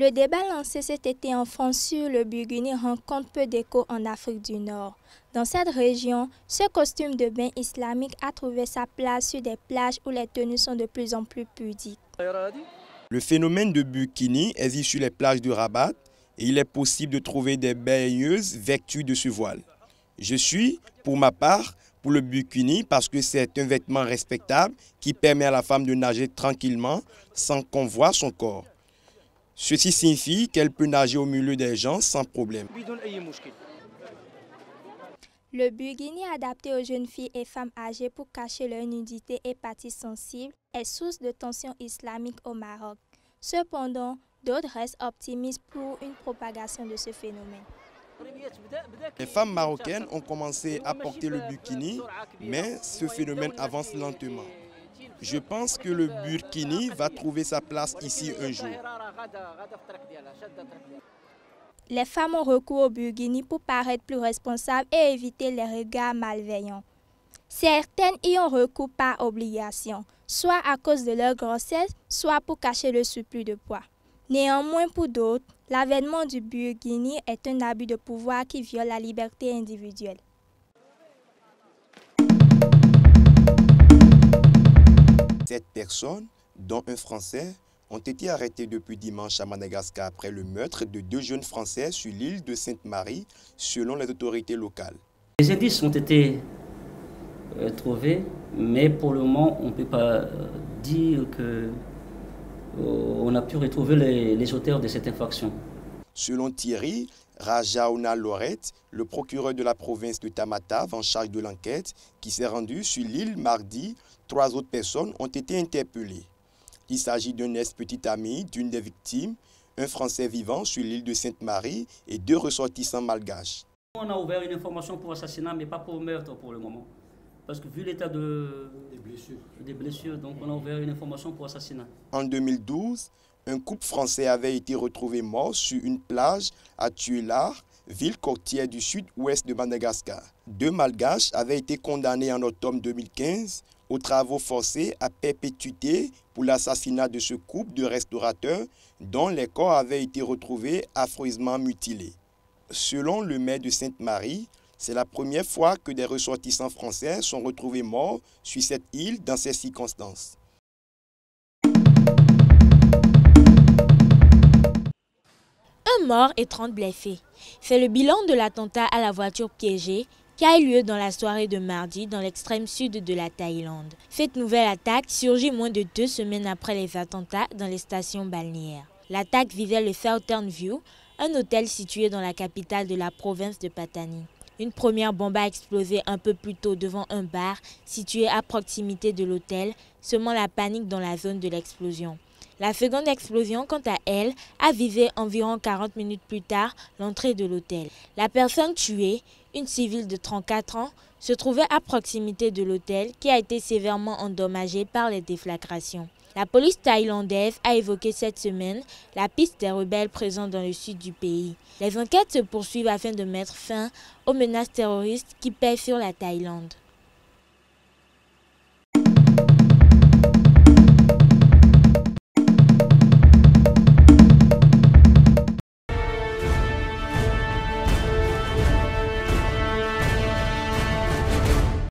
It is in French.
Le débat lancé cet été en France sur le burkini rencontre peu d'écho en Afrique du Nord. Dans cette région, ce costume de bain islamique a trouvé sa place sur des plages où les tenues sont de plus en plus pudiques. Le phénomène de burkini existe sur les plages de Rabat et il est possible de trouver des baigneuses vêtues de ce voile. Je suis, pour ma part, pour le burkini parce que c'est un vêtement respectable qui permet à la femme de nager tranquillement sans qu'on voie son corps. Ceci signifie qu'elle peut nager au milieu des gens sans problème. Le burkini adapté aux jeunes filles et femmes âgées pour cacher leur nudité et parties sensibles est source de tensions islamiques au Maroc. Cependant, d'autres restent optimistes pour une propagation de ce phénomène. Les femmes marocaines ont commencé à porter le burkini, mais ce phénomène avance lentement. Je pense que le burkini va trouver sa place ici un jour. Les femmes ont recours au burkini pour paraître plus responsables et éviter les regards malveillants. Certaines y ont recours par obligation, soit à cause de leur grossesse, soit pour cacher le surplus de poids. Néanmoins, pour d'autres, l'avènement du burkini est un abus de pouvoir qui viole la liberté individuelle. Sept personnes, dont un Français, ont été arrêtées depuis dimanche à Madagascar après le meurtre de deux jeunes Français sur l'île de Sainte-Marie, selon les autorités locales. Les indices ont été trouvés, mais pour le moment, on ne peut pas dire qu'on a pu retrouver les auteurs de cette infraction. Selon Thierry Rajaona Lorette, le procureur de la province de Tamatave en charge de l'enquête, qui s'est rendu sur l'île mardi, 3 autres personnes ont été interpellées. Il s'agit d'un ex-petit ami d'une des victimes, un Français vivant sur l'île de Sainte-Marie et 2 ressortissants malgaches. On a ouvert une information pour assassinat, mais pas pour meurtre pour le moment. Parce que vu l'état des blessures, donc on a ouvert une information pour assassinat. En 2012, un couple français avait été retrouvé mort sur une plage à Tuelar, ville côtière du sud-ouest de Madagascar. 2 malgaches avaient été condamnés en octobre 2015 aux travaux forcés à perpétuité pour l'assassinat de ce couple de restaurateurs dont les corps avaient été retrouvés affreusement mutilés. Selon le maire de Sainte-Marie, c'est la première fois que des ressortissants français sont retrouvés morts sur cette île dans ces circonstances. Un mort et 30 blessés. C'est le bilan de l'attentat à la voiture piégée qui a eu lieu dans la soirée de mardi dans l'extrême sud de la Thaïlande. Cette nouvelle attaque surgit moins de 2 semaines après les attentats dans les stations balnéaires. L'attaque visait le Southern View, un hôtel situé dans la capitale de la province de Pattani. Une première bombe a explosé un peu plus tôt devant un bar situé à proximité de l'hôtel, semant la panique dans la zone de l'explosion. La seconde explosion, quant à elle, a visé environ 40 minutes plus tard l'entrée de l'hôtel. La personne tuée, une civile de 34 ans, se trouvait à proximité de l'hôtel qui a été sévèrement endommagé par les déflagrations. La police thaïlandaise a évoqué cette semaine la piste des rebelles présents dans le sud du pays. Les enquêtes se poursuivent afin de mettre fin aux menaces terroristes qui pèsent sur la Thaïlande.